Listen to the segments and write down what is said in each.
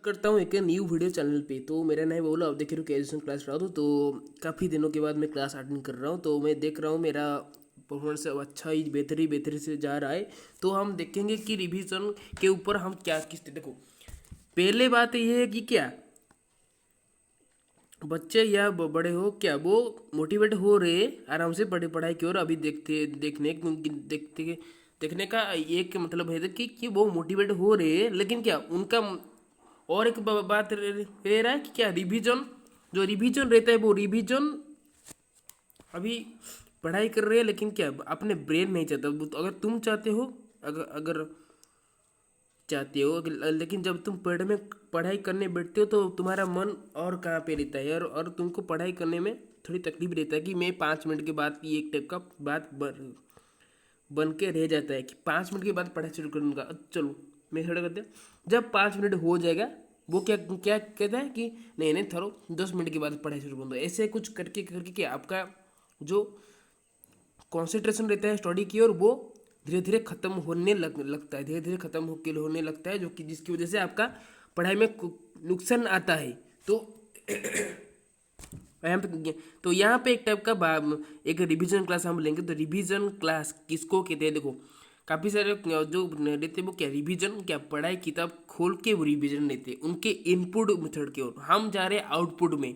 करता हूँ एक न्यू वीडियो चैनल पे। तो मेरा नाम है बोला, अब देख रहे हो कि एजुकेशन क्लास रहा हूँ। तो काफ़ी दिनों के बाद मैं क्लास अटेंड कर रहा हूँ, तो मैं देख रहा हूँ मेरा परफॉर्मेंस अब अच्छा ही बेहतरी से जा रहा है। तो हम देखेंगे कि रिवीजन के ऊपर हम क्या किस देखो। पहले बात यह है कि क्या बच्चे या बड़े हो क्या वो मोटिवेट हो रहे आराम से पढ़ाई की ओर। अभी देखने का एक मतलब है कि वो मोटिवेट हो रहे हैं, लेकिन क्या उनका और एक बात रह रहा है कि क्या रिवीजन, जो रिवीजन रहता है वो रिवीजन अभी पढ़ाई कर रहे हैं, लेकिन क्या अपने ब्रेन नहीं चाहता। तो अगर तुम चाहते हो, अगर अगर चाहते हो लेकिन जब तुम पढ़ाई करने बैठते हो तो तुम्हारा मन और कहाँ पे रहता है, और तुमको पढ़ाई करने में थोड़ी तकलीफ रहता है कि मैं 5 मिनट के बाद ये एक टाइप का बात बन के रह जाता है कि 5 मिनट के बाद पढ़ाई शुरू करूँगा। चलो मैं थोड़ा करते जब 5 मिनट हो जाएगा वो क्या क्या कहता है कि नहीं नहीं थोड़ा 10 मिनट के बाद पढ़ाई शुरू कर दो। ऐसे कुछ करके करके क्या आपका जो कंसंट्रेशन रहता है स्टडी की ओर वो धीरे धीरे खत्म लगता है, धीरे धीरे होने लगता है, जो कि जिसकी वजह से आपका पढ़ाई में नुकसान आता है। तो यहाँ पे एक टाइप का एक रिवीजन क्लास हम लेंगे। तो रिवीजन क्लास किसको कहते हैं? देखो काफ़ी सारे जो रहते हैं वो क्या रिवीजन, क्या पढ़ाई किताब खोल के वो रिवीजन लेते हैं उनके इनपुट मेथड की ओर। हम जा रहे हैं आउटपुट में।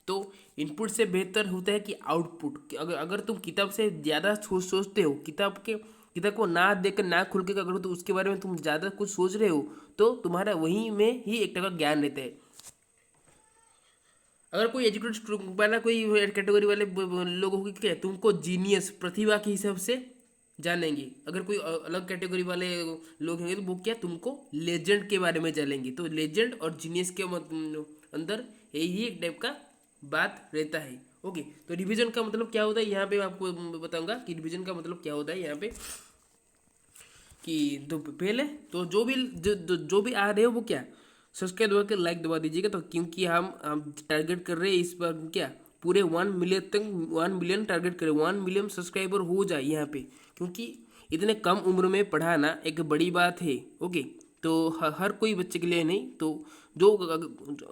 तो इनपुट से बेहतर होता है कि आउटपुट। अगर अगर तुम किताब से ज़्यादा सोचते हो, किताब को ना देख कर ना खोल के अगर तो उसके बारे में तुम ज़्यादा कुछ सोच रहे हो तो तुम्हारा वहीं में ही एक तरह का ज्ञान रहता है। अगर कोई एजुकेटेड वाला कोई कैटेगरी वाले लोग होंगे क्या तुमको जीनियस प्रतिभा के हिसाब से जानेंगे। अगर कोई अलग कैटेगरी वाले लोग होंगे तो वो क्या तुमको लेजेंड के बारे में जानेंगे। तो लेजेंड और जीनियस के अंदर यही एक टाइप का बात रहता है। ओके, तो रिवीजन का मतलब क्या होता है यहाँ पे मैं आपको बताऊंगा कि रिवीजन का मतलब क्या होता है यहाँ पे। कि तो पहले तो जो भी आ रहे हो वो क्या सब्सक्राइब दबा के लाइक दबा दीजिएगा। तो क्योंकि हम टारगेट कर रहे हैं इस बार क्या पूरे 1 मिलियन तक, 1 मिलियन टारगेट करें, 1 मिलियन सब्सक्राइबर हो जाए यहाँ पे। क्योंकि इतने कम उम्र में पढ़ाना एक बड़ी बात है। ओके, तो हर कोई बच्चे के लिए नहीं, तो जो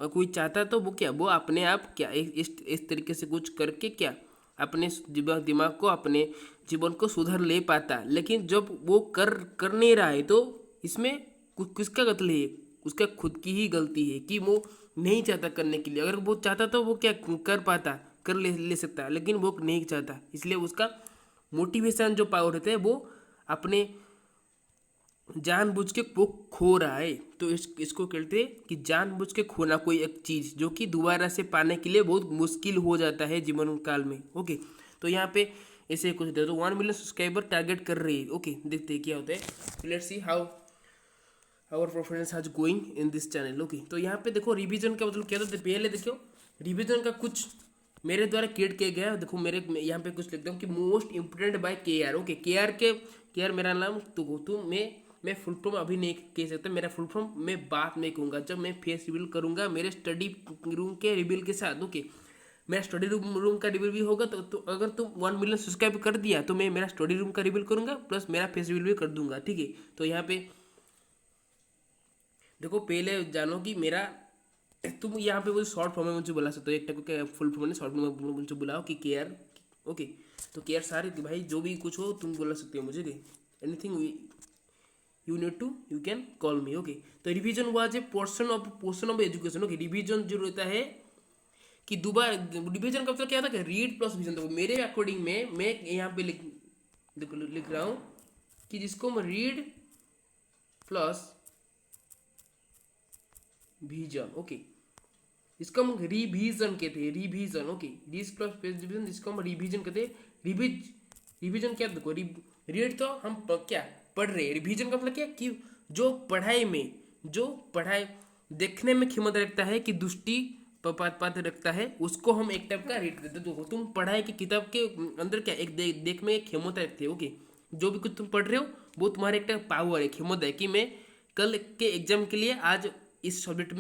कोई चाहता है तो वो क्या वो अपने आप क्या इस तरीके से कुछ करके क्या अपने दिमाग को, अपने जीवन को सुधार ले पाता। लेकिन जब वो कर नहीं रहा है तो इसमें किसका गलती है? उसका खुद की ही गलती है कि वो नहीं चाहता करने के लिए। अगर वो चाहता तो वो क्या कर पाता, ले सकता, लेकिन वो नहीं चाहता, इसलिए उसका मोटिवेशन जो पावर होता है वो अपने जानबूझ के वो खो रहा है। तो इसको कहते हैं कि जानबूझ के खोना कोई एक चीज़ जो कि दोबारा से पाने के लिए बहुत मुश्किल हो जाता है जीवन काल में। ओके, तो यहाँ पे ऐसे कुछ दे तो 1 मिलियन सब्सक्राइबर टारगेट कर रही है। ओके, देखते हैं क्या होता है। Let's see how our performance has going in this channel. Okay, तो यहाँ पे देखो रिवीजन का मतलब क्या होता है। पहले देखो रिवीजन का कुछ मेरे द्वारा क्रिएट किया गया है। देखो मेरे यहाँ पे कुछ लिखता हूँ कि मोस्ट इम्पोर्टेंट बाय के आर। ओके, के आर मेरा नाम। तो मैं फुल फॉर्म अभी नहीं कह सकता, मेरा फुल फॉर्म मैं बाद में कहूँगा जब मैं फेस रिवील करूँगा मेरे स्टडी रूम के रिवील के साथ। ओके, मेरा स्टडी रूम का रिवील भी होगा। तो अगर तुम 1 मिलियन सब्सक्राइब कर दिया तो मैं मेरा स्टडी रूम का रिवील करूँगा प्लस मेरा फेस रिवील भी कर दूंगा। ठीक है, तो यहाँ पे देखो पहले जानो कि मेरा तुम यहाँ पे मुझे शॉर्ट फॉर्म में मुझे बुला सकते हो, एक टाइप का फुल फॉर्म में शॉर्ट फॉर्म में मुझे बुलाओ कि केयर। ओके, तो केयर सारे भाई जो भी कुछ हो तुम बुला सकते हो मुझे, anything you need to you can call me. Okay, तो revision was a portion of education. Okay, revision जो रहता है कि दोबारा रिवीजन का मतलब क्या था कि रीड प्लस विजन। तो मेरे अकॉर्डिंग में मैं यहाँ पे लिख रहा हूँ कि जिसको मैं रीड प्लस विजन। ओके, इसको हम रिवीजन कहते हैं, revision. Okay, read plus vision जिसको हम रिवीजन कहते हैं। रिवीजन क्या देखो रीड तो हम क्या पढ़ रहे हैं, रिवीजन का मतलब क्या कि जो पढ़ाई में जो पढ़ाई देखने में क्षमता रखता है कि दृष्टि पात रखता है उसको हम एक टाइप का रीड करते हैं। तो तुम पढ़ाई की किताब के अंदर क्या एक देखने में क्षमता रखते हो। ओके, जो भी कुछ तुम पढ़ रहे हो वो तुम्हारे एक टाइप पावर है, क्षमता है कि मैं कल के एग्जाम के लिए आज इस सब्जेक्ट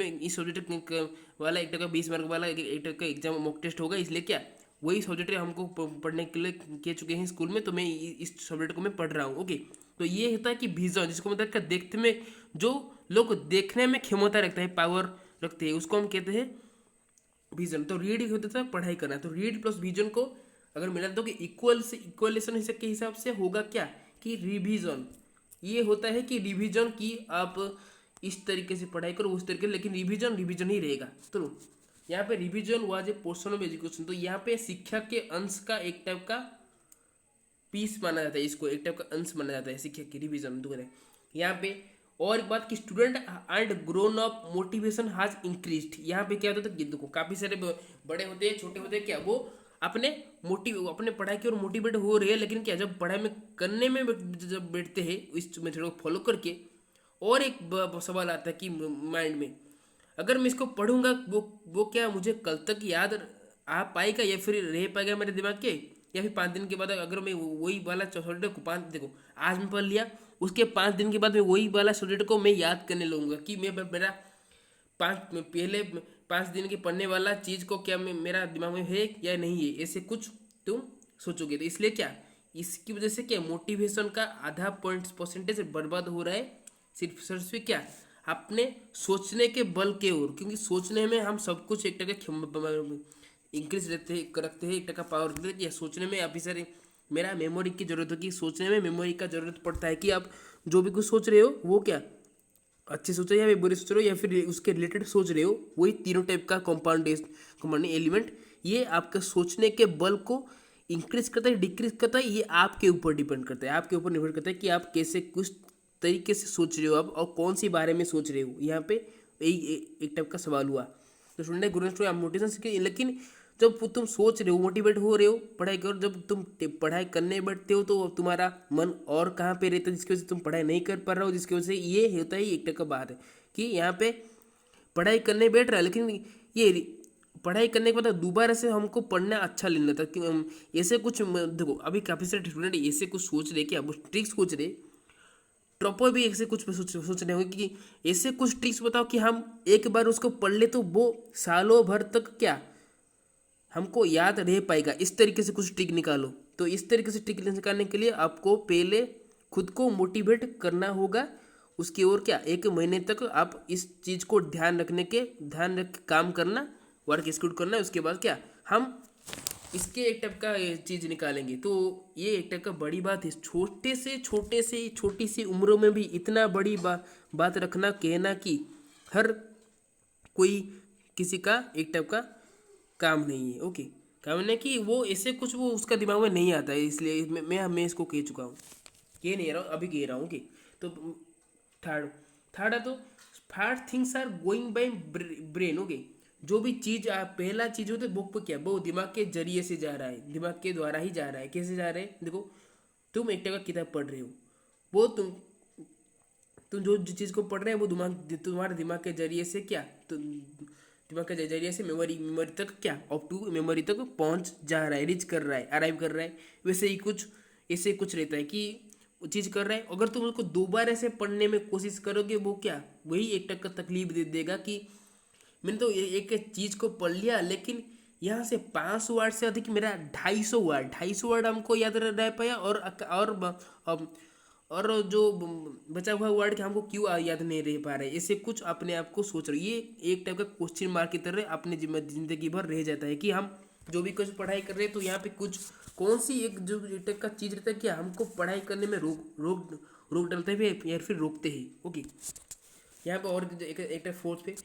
वाला एक का 20 मार्क वाला एक का एग्जाम मॉक टेस्ट होगा, इसलिए क्या वही सब्जेक्ट हमको पढ़ने के लिए कह चुके हैं स्कूल में, तो मैं इस सब्जेक्ट को मैं पढ़ रहा हूँ। ओके, तो ये होता है कि विजन जिसको मतलब क्या देखते में जो लोग देखने में क्षमता रखता है, पावर रखते हैं, उसको हम कहते हैं विजन। तो रीड होता था पढ़ाई करना, तो रीड प्लस विजन को अगर मिला दो कि इक्वल से इक्वलेशन के हिसाब से होगा क्या कि रिवीजन। ये होता है कि रिवीजन की आप इस तरीके से पढ़ाई करो उस तरीके, लेकिन रिवीजन रिवीजन ही रहेगा। तो यहाँ पे revision was a portion of education, तो यहाँ पे शिक्षा के अंश का एक टाइप का पीस माना जाता है, इसको एक टाइप का अंश माना जाता है शिक्षा की रिवीजन दोबारा यहाँ पे। और एक बात कि student and grown up motivation has increased, यहाँ पे क्या होता है कि देखो काफी सारे बड़े होते हैं छोटे होते हैं, क्या वो अपने पढ़ाई की ओर मोटिवेट हो रहे हैं, लेकिन क्या जब पढ़ाई में करने में जब बैठते हैं इस मेथड को फॉलो करके, और एक सवाल आता है कि माइंड में अगर मैं इसको पढ़ूंगा वो क्या मुझे कल तक याद आ पाएगा या फिर रह पाएगा मेरे दिमाग के, या फिर 5 दिन के बाद अगर मैं वही वाला सब्जेक्ट को 5 देखो आज मैं पढ़ लिया, उसके 5 दिन के बाद मैं वही वाला सब्जेक्ट को मैं याद करने लगूंगा कि मैं मेरा पहले 5 दिन के पढ़ने वाला चीज को क्या मेरा दिमाग में है या नहीं है, ऐसे कुछ तुम सोचोगे। तो इसलिए क्या इसकी वजह से क्या मोटिवेशन का आधा परसेंटेज बर्बाद हो रहा है, सिर्फ क्या अपने सोचने के बल के ओर, क्योंकि सोचने में हम सब कुछ एक टका इंक्रीज रखते हैं, एक टका पावर रखते हैं, या सोचने में अभी सर मेरा मेमोरी की जरूरत होगी, सोचने में मेमोरी का जरूरत पड़ता है कि आप जो भी कुछ सोच रहे हो वो क्या अच्छे सोच रहे हो या फिर बुरे सोच रहे हो या फिर उसके रिलेटेड सोच रहे हो, वही तीनों टाइप का कंपाउंडिंग एलिमेंट ये आपके सोचने के बल को इंक्रीज करता है डिक्रीज करता है, ये आपके ऊपर डिपेंड करता है, आपके ऊपर निर्भर करता है कि आप कैसे कुछ तरीके से सोच रहे हो आप और कौन सी बारे में सोच रहे हो। यहाँ पे एक टाइप का सवाल हुआ। तो स्टूडेंट ग्रोइंग स्टोरी आप मोटिवेशन सीखे, लेकिन जब तुम सोच रहे हो मोटिवेट हो रहे हो पढ़ाई करो, जब तुम पढ़ाई करने बैठते हो तो तुम्हारा मन और कहाँ पे रहता है जिसकी वजह से तुम पढ़ाई नहीं कर पा रहे हो, जिसकी वजह से ये होता है एक टाइप का बात है कि यहाँ पे पढ़ाई करने बैठ रहा है, लेकिन ये पढ़ाई करने के बाद दोबारा से हमको पढ़ना अच्छा लगना था कि ऐसे कुछ देखो अभी काफ़ी सारे स्टूडेंट ऐसे कुछ सोच रहे कि अब ट्रिक्स सोच रहे, टॉपर भी ऐसे कुछ सोच रहे होंगे कि ऐसे कुछ ट्रिक्स बताओ कि हम एक बार उसको पढ़ ले तो वो सालों भर तक क्या हमको याद रह पाएगा, इस तरीके से कुछ ट्रिक निकालो। तो इस तरीके से ट्रिक निकालने के लिए आपको पहले खुद को मोटिवेट करना होगा, उसकी ओर क्या 1 महीने तक आप इस चीज़ को ध्यान रख काम करना, वर्क एक्सिक्यूट करना, उसके बाद क्या हम इसके एक टाइप का चीज़ निकालेंगे। तो ये एक टाइप का बड़ी बात है, छोटी सी उम्रों में भी इतना बड़ी बात रखना, कहना कि हर कोई किसी का एक टाइप का काम नहीं है। ओके, काम नहीं कि वो ऐसे कुछ वो उसका दिमाग में नहीं आता है, इसलिए मैं इसको कह चुका हूँ, कह नहीं रहा हूँ अभी कह रहा हूँ। ओके, तो थर्ड है तो third things are going by brain. Okay, जो भी चीज़ पहला चीज़ होता है बुक पर क्या वो दिमाग के जरिए से जा रहा है, दिमाग के द्वारा ही जा रहा है। कैसे जा रहा है देखो, तुम एक टाइप का किताब पढ़ रहे हो, वो तुम जो चीज़ को पढ़ रहे हो वो तुम्हारे दिमाग के जरिए से क्या तो दिमाग के जरिए से मेमोरी तक क्या अप टू मेमोरी तक पहुंच जा रहा है, रीच कर रहा है, अराइव कर रहा है। वैसे ही कुछ ऐसे कुछ रहता है कि वो चीज़ कर रहा है, अगर तुम उसको दोबारा से पढ़ने में कोशिश करोगे वो क्या वही एक टक का तकलीफ दे देगा कि मैंने तो एक चीज़ को पढ़ लिया, लेकिन यहाँ से 500 वर्ड से अधिक मेरा 250 वर्ड हमको याद रह पाया, और जो बचा हुआ वर्ड के हमको क्यों याद नहीं रह पा रहे, ऐसे कुछ अपने आप को सोच रहे। ये एक टाइप का क्वेश्चन मार्क की तरह अपने जिंदगी भर रह जाता है कि हम जो भी कुछ पढ़ाई कर रहे हैं तो यहाँ पे कुछ कौन सी एक जो टाइप का चीज़ रहता है कि हमको पढ़ाई करने में रोक डालते हैं या फिर रोकते हैं। ओके, यहाँ पे और एक फोर्थ पे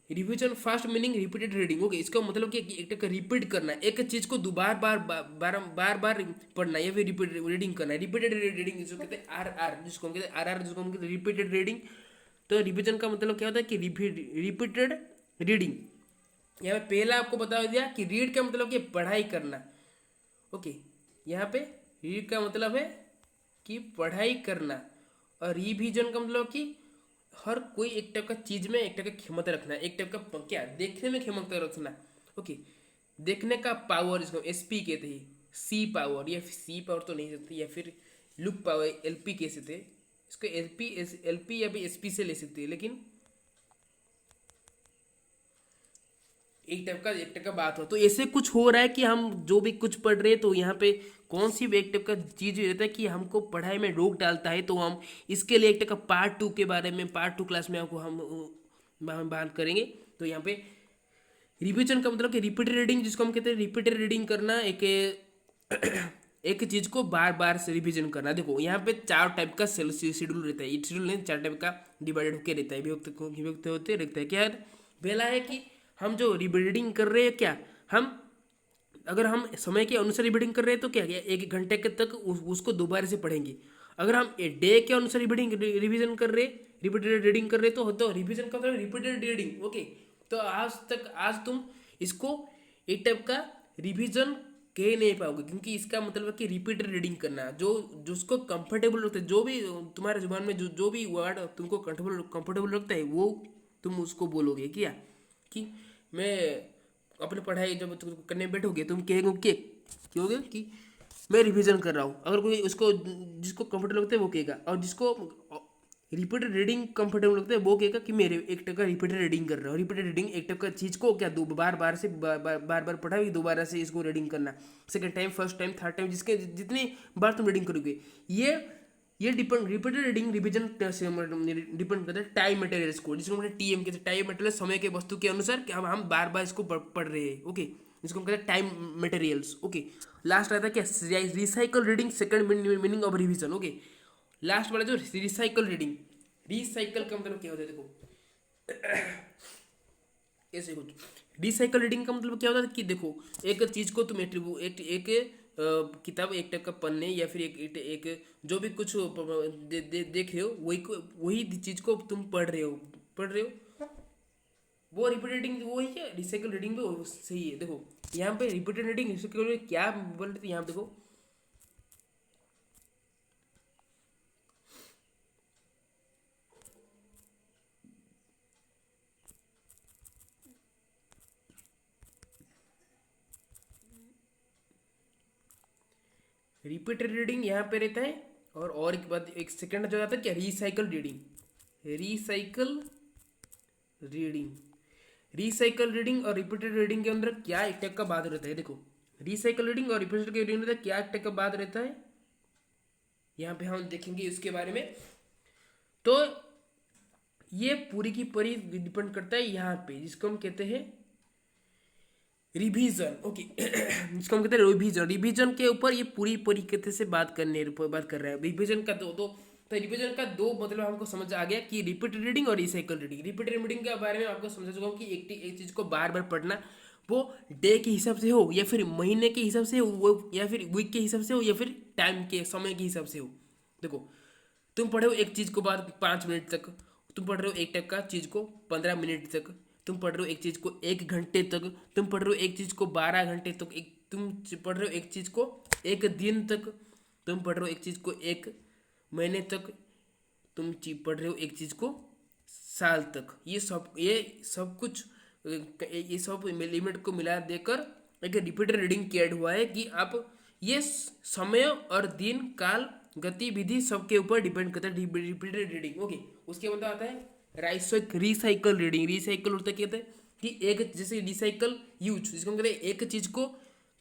revision fast meaning repeated reading. Okay, इसका मतलब कि एक रिपीट करना, एक चीज को बार बार पढ़ना या फिर रिपीट रीडिंग करना। रिपीटेड रीडिंग जिसको कहते हैं आर जिसको हम कहते हैं आर जिसको हम कहते हैं रिपीटेड रीडिंग। तो रिविजन का मतलब क्या होता है कि रिपीटेड रीडिंग। यहाँ पे पहला आपको बता दिया कि रीड का मतलब कि पढ़ाई करना। ओके, यहाँ पे रीड का मतलब है कि पढ़ाई करना, और रिविजन का मतलब कि हर कोई एक टाइप का चीज में एक टाइप का क्षमता रखना, एक टाइप का क्या देखने में क्षमता रखना। ओके, देखने का पावर जिसको एसपी कहते हैं, सी पावर या सी पावर तो नहीं सकती, या फिर लुक पावर एलपी कह सकते हैं इसको, एलपी या भी एसपी से ले सकते हैं, लेकिन एक टाइप का बात हो, तो ऐसे कुछ हो रहा है कि हम जो भी कुछ पढ़ रहे हैं तो यहाँ पे कौन सी भी एक टाइप का चीज रहता है कि हमको पढ़ाई में रोक डालता है, तो हम इसके लिए एक टाइप का पार्ट 2 के बारे में पार्ट 2 क्लास में आपको हम बात करेंगे। तो यहाँ पे रिविजन का मतलब कि रिपीटेड रीडिंग, जिसको हम कहते हैं रिपीटेड रीडिंग करना, एक एक चीज को बार बार से रिवीजन करना। देखो यहाँ पे 4 टाइप का शेड्यूल रहता है, ये शेड्यूल नहीं 4 टाइप का डिवाइडेड होकर रहता है, विभक्त होते रहता है। क्या है? पहला है कि हम जो रीडिंग कर रहे हैं, क्या हम अगर हम समय के अनुसार रीडिंग कर रहे हैं तो क्या क्या 1 घंटे के तक उसको दोबारा से पढ़ेंगे। अगर हम डे के अनुसार रिविजन कर रहे, रिपीटेड रीडिंग कर रहे तो रिविजन का मतलब रिपीटेड रीडिंग। ओके, तो आज तुम इसको एक टाइप का रिविजन कह नहीं पाओगे, क्योंकि इसका मतलब है कि रिपीटेड रीडिंग करना, जो जिसको कंफर्टेबल लगता है, जो भी तुम्हारे जुबान में जो भी वर्ड तुमको कंफर्टेबल लगता है वो तुम उसको बोलोगे। क्या कि मैं अपनी पढ़ाई जब तुम करने बैठोगे तुम कहोगे कि मैं रिवीजन कर रहा हूँ। अगर कोई उसको जिसको कंफर्टेबल लगता है वो कहेगा, और जिसको रिपीटेड रीडिंग कंफर्टेबल लगता है वो कहेगा कि मेरे एक टाइप का रिपीटेड रीडिंग कर रहा हूँ। रिपीटेड रीडिंग एक टाइप का चीज़ को क्या दो बार बार पढ़ा हुई दोबारा से इसको रीडिंग करना, second time, first time, third time, जिसके जितनी बार तुम रीडिंग करोगे। ये depend repeated reading revision depend करता है टाइम मटेरियल्स को, जिसको हमने टीएम के टाइम मटेरियल, समय के वस्तु के अनुसार कि हम बार बार इसको पढ़ रहे हैं। ओके, जिसको हम कहते हैं टाइम मटेरियल्स। ओके, लास्ट रहता है क्या recycle reading, second meaning of revision. Okay, last वाला जो रिसाइकल रीडिंग, रिसाइकल का मतलब क्या होता है? देखो ऐसे कुछ रिसाइकल रीडिंग का मतलब क्या होता है कि देखो एक चीज को तुम एक किताब एक टाइप का पढ़ने या फिर एक जो भी कुछ देख रहे हो वही चीज को तुम पढ़ रहे हो वो रिपीटेड रीडिंग वो ही है, रिसाइकल रीडिंग भी सही है। देखो यहाँ पे रिपीटेड रीडिंग रिसाइकल क्या बोल रहे थे यहाँ पे, देखो रिपीटेड रीडिंग यहाँ पे रहता है, और एक बात, एक सेकंड जो आता है क्या recycle reading, recycle reading recycle reading और रिपीटेड रीडिंग के अंदर क्या एक टाइप का बात रहता है? देखो रिसाइकल रीडिंग और रिपीटेड रीडिंग रहता है, क्या एक टाइप का बात रहता है यहाँ पे हम देखेंगे इसके बारे में। तो ये पूरी की पूरी डिपेंड करता है यहाँ पे, जिसको हम कहते हैं रिवीजन। ओके जिसको हम कहते हैं रिवीजन, रिवीजन के ऊपर ये पूरी तरीके से बात कर रहा है। रिवीजन का तो रिवीजन का दो मतलब हमको समझ आ गया कि रिपीटेड रीडिंग और रिसाइकल रीडिंग। रिपीटेड रीडिंग के बारे में आपको समझा चुका हूँ कि एक चीज को बार बार पढ़ना, वो डे के हिसाब से हो या फिर महीने के हिसाब से हो, वो या फिर वीक के हिसाब से हो या फिर टाइम के समय के हिसाब से हो। देखो तुम पढ़े हो एक चीज को बाद 5 मिनट तक, तुम पढ़ रहे हो एक टाइप का चीज को 15 मिनट तक, तुम पढ़ रहे हो एक चीज को 1 घंटे तक, तुम पढ़ रहे हो एक चीज को 12 घंटे तक, तुम पढ़ रहे हो एक चीज को 1 दिन तक, तुम पढ़ रहे हो एक चीज को 1 महीने तक, तुम पढ़ रहे हो एक चीज को साल तक। ये सब लिमिट को मिला देकर एक रिपीटेड रीडिंग ऐड हुआ है कि आप ये समय और दिन काल गतिविधि सबके ऊपर डिपेंड करता है रिपीटेड रीडिंग। ओके, उसके बाद आता है रिसाइकल रीडिंग। रिसाइकल होता है कहते हैं कि एक जैसे रिसाइकल यूज, जिसको हम कहते हैं एक चीज को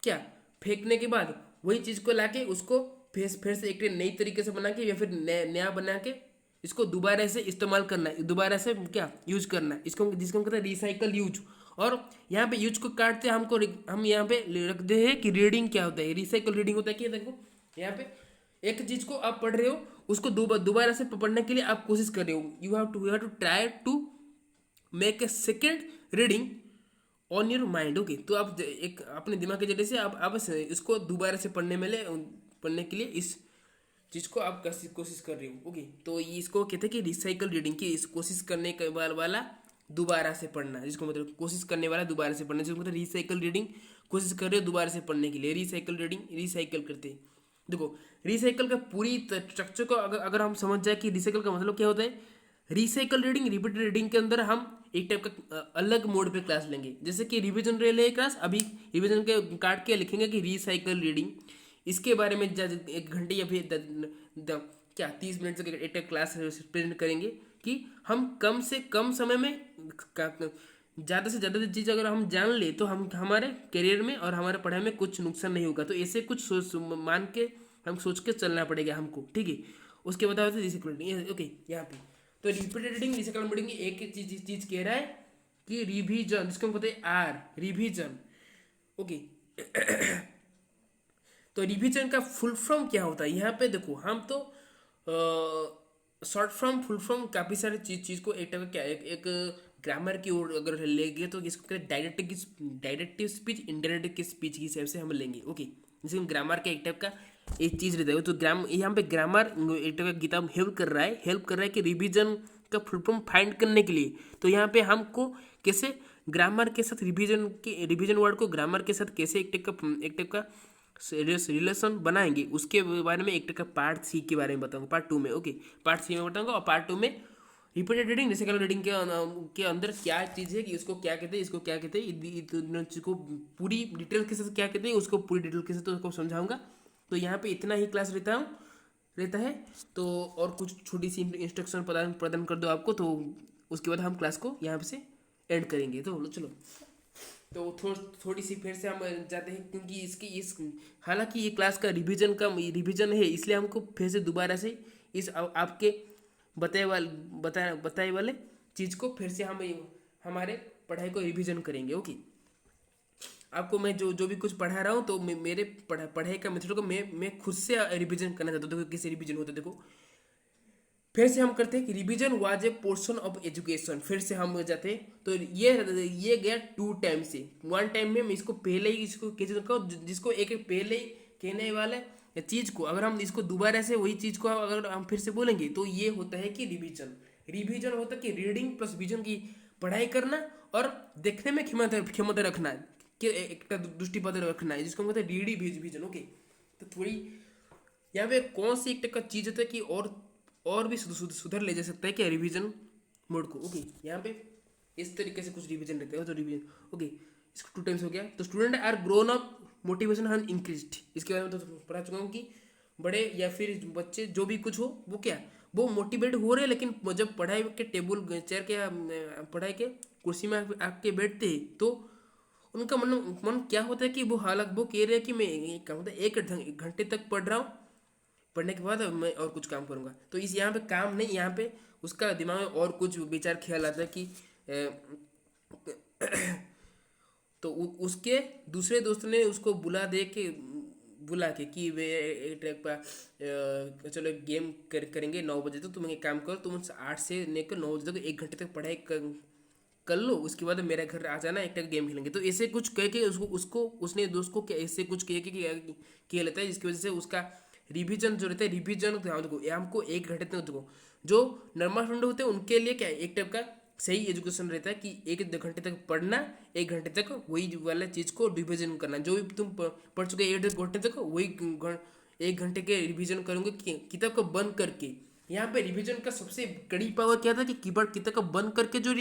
क्या फेंकने के बाद वही चीज को लाके उसको फिर से एक नई तरीके से बना के या फिर नया बना के इसको दोबारा से इस्तेमाल करना है, दोबारा से क्या यूज करना है, जिसको हम कहते हैं रिसाइकल यूज। और यहाँ पे यूज को काटते हम यहाँ पे रखते हैं कि रीडिंग क्या होता है। रिसाइकल रीडिंग होता है कि देखो यहाँ पे एक चीज को आप पढ़ रहे हो, उसको दोबारा से पढ़ने के लिए आप कोशिश कर रहे हो, you have to try to make a second reading on your mind. Okay, तो आप एक अपने दिमाग के जरिए से आप इसको दोबारा से पढ़ने के लिए इस चीज को आप कोशिश कर रहे हो। ओके, तो इसको कहते हैं कि रिसाइकल रीडिंग की इस कोशिश करने के वाला दोबारा से पढ़ना, जिसको मतलब कोशिश करने वाला दोबारा से पढ़ना, जिसको मतलब रिसाइकल रीडिंग कोशिश कर रहे हो दोबारा से पढ़ने के लिए, रिसाइकल रीडिंग रिसाइकल करते हैं। देखो रिसाइकल का पूरी स्ट्रक्चर को अगर हम समझ जाए कि रिसाइकल का मतलब क्या होता है, रिसाइकल रीडिंग रिपीटेड रीडिंग के अंदर हम एक टाइप का अलग मोड पे क्लास लेंगे। जैसे कि रिवीजन ले क्लास, अभी रिवीजन के काट के लिखेंगे कि रिसाइकल रीडिंग, इसके बारे में 1 घंटे या फिर क्या 30 मिनट तक एक क्लास प्रेजेंट करेंगे कि हम कम से कम समय में ज़्यादा से ज़्यादा चीज़ अगर हम जान ले तो हम हमारे करियर में और हमारे पढ़ाई में कुछ नुकसान नहीं होगा। तो ऐसे कुछ मान के हम सोच के चलना पड़ेगा हमको, ठीक है। उसके बाद होता है रिसाइकलिंग, ओके। यहाँ पे तो रिपीटेड रीडिंग रिसाइकलिंग रीडिंग एक चीज कह रहा है कि रिवीजन, जिसको हम कहते हैं आर, रिवीजन, ओके। तो रिवीजन का फुल फॉर्म क्या होता है? यहाँ पे देखो, हम तो शॉर्ट फॉर्म फुल फॉर्म काफ़ी सारे चीज़ को एक टाइप का क्या एक ग्रामर की ओर अगर लेंगे तो इसको डायरेक्टिव स्पीच, इनडायरेक्टिव की स्पीच की हिसाब से हम लेंगे, ओके। जैसे ग्रामर का एक टाइप का एक चीज़ रहता है, तो यहाँ पे ग्रामर एक टाइप का गीता हेल्प कर रहा है कि रिवीजन का फुल फॉर्म फाइंड करने के लिए। तो यहाँ पे हमको कैसे ग्रामर के साथ रिवीजन वर्ड को ग्रामर के साथ कैसे एक टाइप का रिलेशन बनाएंगे, उसके बारे में एक टाइप का पार्ट सी के बारे में बताऊंगा, पार्ट 2 में, ओके। पार्ट सी में बताऊंगा, और पार्ट 2 में रिपीटेड रीडिंग रिसाइकल रीडिंग के अंदर क्या चीज़ है कि इसको क्या कहते हैं, इसको क्या कहते हैं, इसको पूरी डिटेल के साथ क्या कहते हैं, उसको पूरी डिटेल के साथ उसको समझाऊंगा। तो यहाँ पे इतना ही क्लास रहता है। तो और कुछ छोटी सी इंस्ट्रक्शन प्रदान कर दो आपको, तो उसके बाद हम क्लास को यहाँ से एंड करेंगे। तो चलो, तो थोड़ी सी फिर से हम जाते हैं, क्योंकि हालांकि ये क्लास का रिवीजन है, इसलिए हमको फिर से दोबारा से इस आपके बताए वाले चीज़ को फिर से हम हमारे पढ़ाई को रिवीजन करेंगे, ओके। आपको मैं जो भी कुछ पढ़ा रहा हूँ, तो मेरे पढ़ाई का मेथड को मैं खुद से रिवीजन करना चाहता हूँ। देखो कैसे रिवीजन होता है, देखो फिर से हम करते हैं कि revision was a portion of education. फिर से हम जाते हैं, तो ये गया 2 टाइम से। 1 टाइम में मैं इसको पहले ही इसको जिसको एक पहले ही कहने वाले चीज़ को अगर हम इसको दोबारा से वही चीज़ को अगर हम फिर से बोलेंगे, तो ये होता है कि रिवीजन होता है कि रीडिंग प्लस विजन की पढ़ाई करना और देखने में क्षमता रखना, कि एक दृष्टिपथ रखना है, जिसको हम कहते हैं रीडी विजन, ओके। तो थोड़ी यहाँ पे कौन सी एक का चीज़ होता है कि और भी सुधर ले जा सकता है क्या रिवीजन मोड को, ओके। यहाँ पे इस तरीके से कुछ रिवीजन रहते हैं, तो रिवीजन, ओके। इसको 2 टाइम्स हो गया। तो student are grown up, motivation have increased, इसके बारे में तो पढ़ा चुका हूँ कि बड़े या फिर बच्चे जो भी कुछ हो वो मोटिवेट हो रहे हैं, लेकिन जब पढ़ाई के टेबल चेयर के पढ़ाई के कुर्सी में आके बैठते हैं, तो उनका मन क्या होता है कि वो हालांकि वो कह रहे हैं कि मैं क्या होता है 1 घंटे तक पढ़ रहा हूँ, पढ़ने के बाद मैं और कुछ काम करूँगा। तो इस यहाँ पे काम नहीं, यहाँ पे उसका दिमाग में और कुछ विचार ख्याल आता है कि तो उसके दूसरे दोस्त ने उसको बुला के कि वे एक टाइप का चलो गेम करेंगे 9 बजे तक, तुम एक काम करो, तुम 8 से लेकर 9 बजे तक 1 घंटे तक पढ़ाई कर लो, उसके बाद मेरे घर आ जाना, एक टाइप गेम खेलेंगे। तो ऐसे कुछ कह के उसको उसने दोस्त को ऐसे कुछ कह के किया लेता है, जिसकी वजह से उसका रिवीजन जो रहता है, रिवीजन देखो हमको 1 घंटे तक देखो, जो नॉर्मल स्टूडेंट होते हैं उनके लिए क्या एक टाइप का सही एजुकेशन रहता है कि 1 घंटे तक पढ़ना, 1 घंटे तक वही वाला चीज़ को रिवीजन करना। जो भी तुम पढ़ चुके 1 घंटे तक वही 1 घंटे के रिवीजन करोगे किताब को बंद करके। यहाँ पे रिवीजन का सबसे कड़ी पावर क्या था कि किताब को बंद करके जो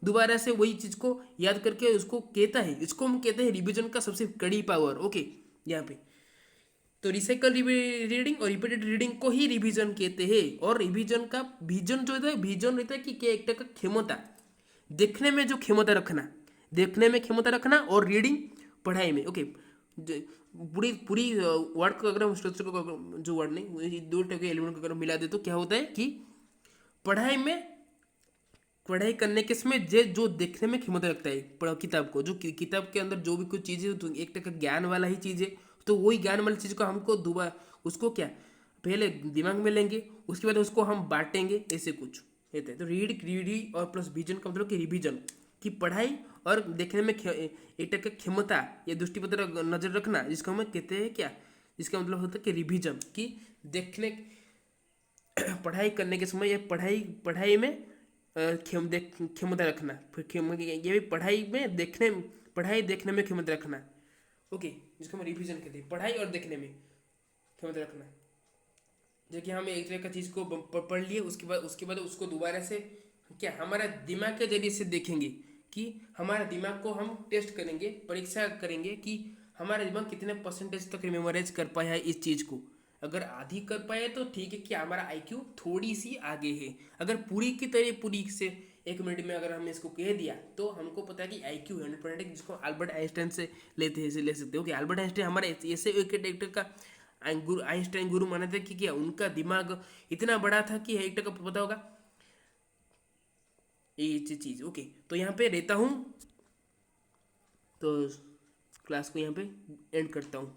दोबारा से वही चीज़ को याद करके उसको कहता है, इसको हम कहते हैं रिवीजन का सबसे कड़ी पावर, ओके। यहाँ पे तो रिसाइकल रीडिंग और रिपीटेड रीडिंग को ही रिवीजन कहते हैं। और रिवीजन का विजन जो है, विजन रहता है कि क्या एक का क्षमता, देखने में क्षमता रखना और रीडिंग पढ़ाई में, ओके। पूरी वर्ड को अगर हम स्ट्रक्चर को जो वर्ड नहीं, ये 2 टाइप के एलिमेंट को अगर मिला दे, तो क्या होता है कि पढ़ाई करने के समय जो देखने में क्षमता रखता है किताब को, जो किताब के अंदर जो भी कुछ चीज़ है तो एक टाइप का ज्ञान वाला ही चीज़ है, तो वही ज्ञान वाली चीज़ को हमको दोबारा उसको क्या पहले दिमाग में लेंगे, उसके बाद उसको हम बांटेंगे, ऐसे कुछ रहता है। तो रीडी और प्लस विजन का मतलब कि रिवीजन की पढ़ाई और देखने में एक टाइप का क्षमता या दृष्टिपथ नजर रखना, जिसको हम कहते हैं क्या, जिसका मतलब होता है कि रिवीजन की देखने पढ़ाई करने के समय या पढ़ाई में क्षमता रखना, फिर ये भी पढ़ाई देखने में क्षमता रखना, ओके। जिसको हम रिवीजन कहते हैं, पढ़ाई और देखने में क्षमता रखना। जैसे कि हम एक तरह का चीज़ को पढ़ लिए, उसके बाद उसको दोबारा से क्या हमारा दिमाग के जरिए से देखेंगे, कि हमारा दिमाग को हम टेस्ट करेंगे, परीक्षा करेंगे कि हमारा दिमाग कितने परसेंटेज तक मेमोराइज कर पाया है इस चीज़ को। अगर आधी कर पाया तो ठीक है कि हमारा IQ थोड़ी सी आगे है। अगर पूरी से एक मिनट में अगर हमने इसको कह दिया तो हमको पता है कि IQ 100% है, जिसको अल्बर्ट आइंस्टाइन से लेते हैं, ले सकते हो कि अल्बर्ट आइंस्टाइन हमारे ऐसे एक डायरेक्टर का गुरु, आइंस्टाइन गुरु माने थे कि क्या उनका दिमाग इतना बड़ा था कि हेक्टर का पता होगा ये चीज़। ओके, तो यहाँ पे रहता हूँ, तो क्लास को यहाँ पे एंड करता हूँ।